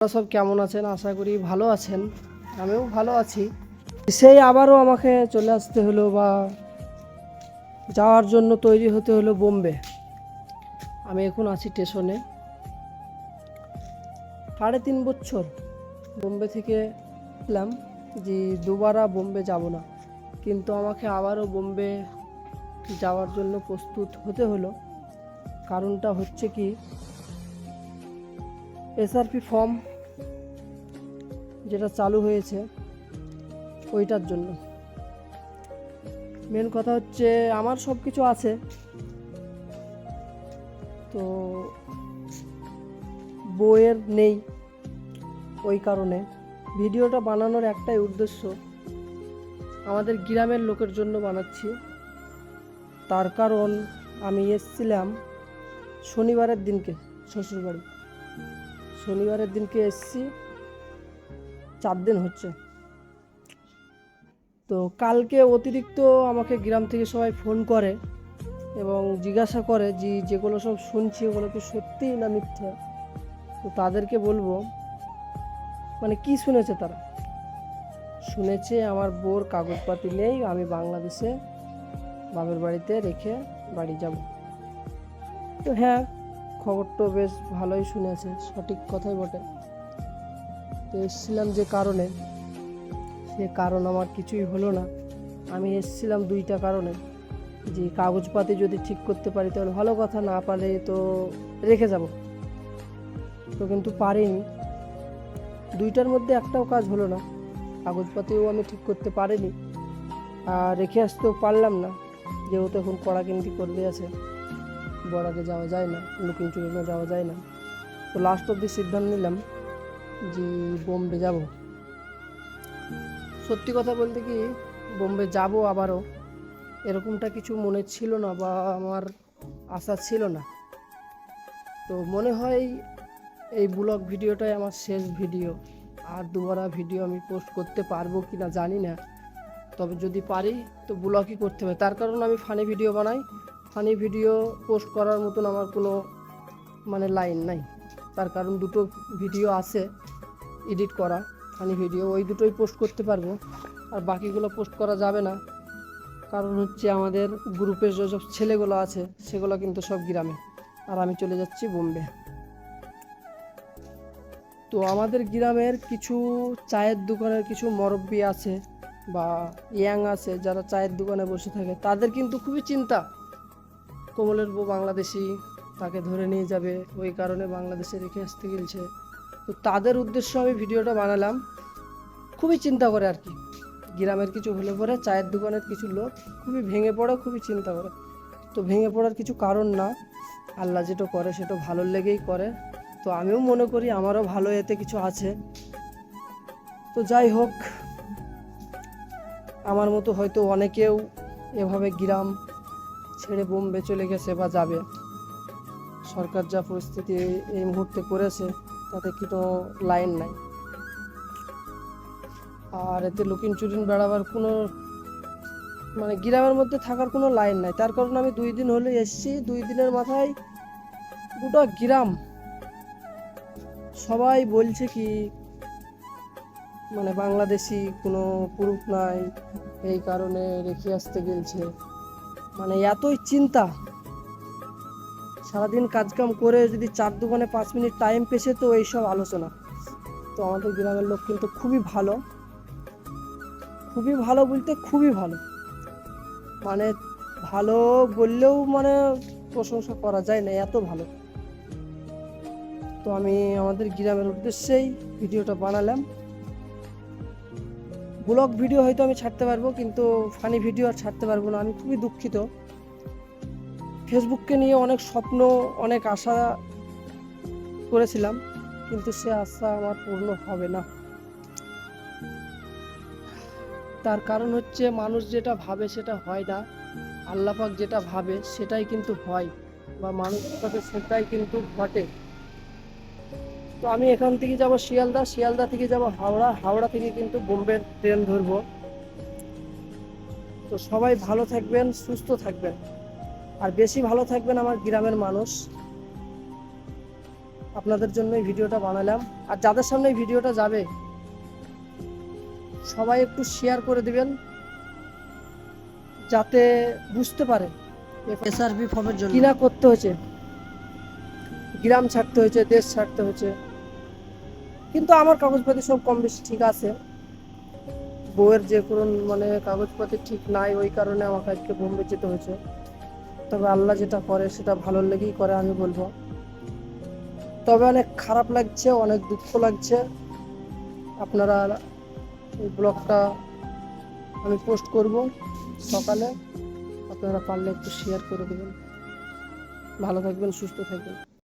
আপনারা সব কেমন আছেন? আশা করি ভালো আছেন। আমিও ভালো আছি। সেই আবারও আমাকে চলে আসতে হলো বা যাওয়ার জন্য তৈরি হতে হলো বোম্বে। আমি এখন আছি স্টেশনে। 3.5 বছর বোম্বে থেকে এলাম যে দুবারা বোম্বে যাব না, কিন্তু আমাকে আবারও বোম্বে যাওয়ার জন্য প্রস্তুত হতে হলো। কারণটা হচ্ছে কি, এসআরপি ফর্ম যেটা চালু হয়েছে ওইটার জন্য। মেন কথা হচ্ছে আমার সব কিছু আছে, তো বইয়ের নেই। ওই কারণে ভিডিওটা বানানোর একটাই উদ্দেশ্য, আমাদের গ্রামের লোকের জন্য বানাচ্ছি। তার কারণ আমি এসেছিলাম শনিবারের দিনকে শ্বশুরবাড়ি। শনিবারের দিনকে এসেছি, 4 দিন হচ্ছে। তো কালকে অতিরিক্ত আমাকে গ্রাম থেকে সবাই ফোন করে এবং জিজ্ঞাসা করে যে যেগুলো সব শুনছি ওগুলো কি সত্যি না মিথ্যা। তো তাদেরকে বলবো, মানে কি শুনেছে তারা? শুনেছে আমার বোর কাগজপাতি নেই, আমি বাংলাদেশে বাপের বাড়িতে রেখে বাড়ি যাব। তো হ্যাঁ, খবরটা বেশ ভালোই শুনেছে, সঠিক কথাই বটে। তো এসেছিলাম যে কারণে, সে কারণ আমার কিছুই হলো না। আমি এসেছিলাম 2টা কারণে, যে কাগজপাতি যদি ঠিক করতে পারি তাহলে ভালো কথা, না পারলে তো রেখে যাব। তো কিন্তু পারিনি, 2টার মধ্যে একটাও কাজ হলো না। কাগজপাতিও আমি ঠিক করতে পারিনি, আর রেখে আসতেও পারলাম না, যেহেতু এখন কড়াকিন্তি করবে আছে, বর্ডারে যাওয়া যায় না, লুকিং চুরিনও যাওয়া যায় না। তো লাস্ট অবধি সিদ্ধান্ত নিলাম যে বোম্বে যাব। সত্যি কথা বলতে কি, বোম্বে যাব আবারও, এরকমটা কিছু মনে ছিল না বা আমার আশা ছিল না। তো মনে হয় এই ব্লগ ভিডিওটাই আমার শেষ ভিডিও। আর দুবারা ভিডিও আমি পোস্ট করতে পারবো কি না জানি না, তবে যদি পারি তো ব্লগই করতে হবে। তার কারণ আমি ফানি ভিডিও বানাই, ফানি ভিডিও পোস্ট করার মতন আমার কোনো লাইন নাই। তার কারণ 2টো ভিডিও আছে এডিট করা, ফানি ভিডিও, ওই দুটোই পোস্ট করতে পারবো, আর বাকিগুলো পোস্ট করা যাবে না। কারণ হচ্ছে আমাদের গ্রুপের যেসব ছেলেগুলো আছে সেগুলো কিন্তু সব গ্রামে, আর আমি চলে যাচ্ছি বোম্বে। তো আমাদের গ্রামের কিছু চায়ের দোকানের কিছু মুরব্বি আছে বা ইয়াং আছে যারা চায়ের দোকানে বসে থাকে, তাদের কিন্তু খুবই চিন্তা, কোমলের বউ বাংলাদেশি, তাকে ধরে নিয়ে যাবে, ওই কারণে বাংলাদেশে রেখে আসতে গেছে। তো তাদের উদ্দেশ্যে আমি ভিডিওটা বানালাম। খুবই চিন্তা করে আর কি, গ্রামের কিছু হলে পরে চায়ের দোকানের কিছু লোক খুবই ভেঙে পড়ে, খুবই চিন্তা করে। তো ভেঙে পড়ার কিছু কারণ না, আল্লাহ যেটা করে সেটা ভালোর লেগেই করে। তো আমিও মনে করি আমারও ভালো এতে কিছু আছে। তো যাই হোক, আমার মতো হয়তো অনেকেও এভাবে গ্রাম ছেড়ে বোম্বে চলে গেছে বা যাবে। সরকার যা পরিস্থিতি এই মুহূর্তে করেছে তাতে কোনো লাইন নাই, আর এতে লুকিং চুরিন বেড়াবার কোনো গ্রামের মধ্যে থাকার কোনো লাইন নাই। তার কারণ আমি 2 দিন হলে এসেছি, 2 দিনের মাথায় গোটা গ্রাম সবাই বলছে কি বাংলাদেশি কোনো প্রুফ নাই, এই কারণে রেখে আসতে গেছে। এতই চিন্তা, সারাদিন কাজকাম করে যদি 4 দোকানে 5 মিনিট টাইম পেছে তো এইসব আলোচনা। তো আমাদের গ্রামের লোক কিন্তু খুবই ভালো, খুবই ভালো বলতে খুবই ভালো, ভালো বললেও প্রশংসা করা যায় না, এত ভালো। তো আমি আমাদের গ্রামের উদ্দেশ্যেই ভিডিওটা বানালাম। ব্লগ ভিডিও হয়তো আমি ছাড়তে পারবো, কিন্তু ফানি ভিডিও আর ছাড়তে পারবো না। আমি খুবই দুঃখিত। ফেসবুককে নিয়ে অনেক স্বপ্ন, অনেক আশা করেছিলাম, কিন্তু সে আশা আমার পূর্ণ হবে না। তার কারণ হচ্ছে মানুষ যেটা ভাবে সেটা হয় না, আল্লাহ পাক যেটা ভাবে সেটাই কিন্তু হয়, বা মানুষের সাথে সেটাই কিন্তু ঘটে। তো আমি এখান থেকে যাব শিয়ালদা, শিয়ালদা থেকে যাব হাওড়া, হাওড়া থেকে কিন্তু বোম্বের ট্রেন ধরবো। তো সবাই ভালো থাকবেন, সুস্থ থাকবেন, আর বেশি ভালো থাকবেন আমার গ্রামের মানুষ। আপনাদের জন্য এই ভিডিওটা বানালাম। আর যাদের সামনে এই ভিডিওটা যাবে সবাই একটু শেয়ার করে দিবেন, যাতে বুঝতে পারে এসআরপি ফর্মের জন্য কি না করতে হয়েছে, গ্রাম ছাড়তে হয়েছে, দেশ ছাড়তে হয়েছে। কিন্তু আমার কাগজপাতি সব কম বেশি ঠিক আছে। বউয়ের যে কোনো মানে কাগজপাতি ঠিক নাই, ওই কারণে আমাকে আজকে বোম্বে যেতে হয়েছে। তবে আল্লাহ যেটা করে সেটা ভালোর লেগেই করে আমি বলবো। তবে অনেক খারাপ লাগছে, অনেক দুঃখ লাগছে। আপনারা এই ব্লগটা আমি পোস্ট করব সকালে, আপনারা পারলে একটু শেয়ার করে দেবেন। ভালো থাকবেন, সুস্থ থাকবেন।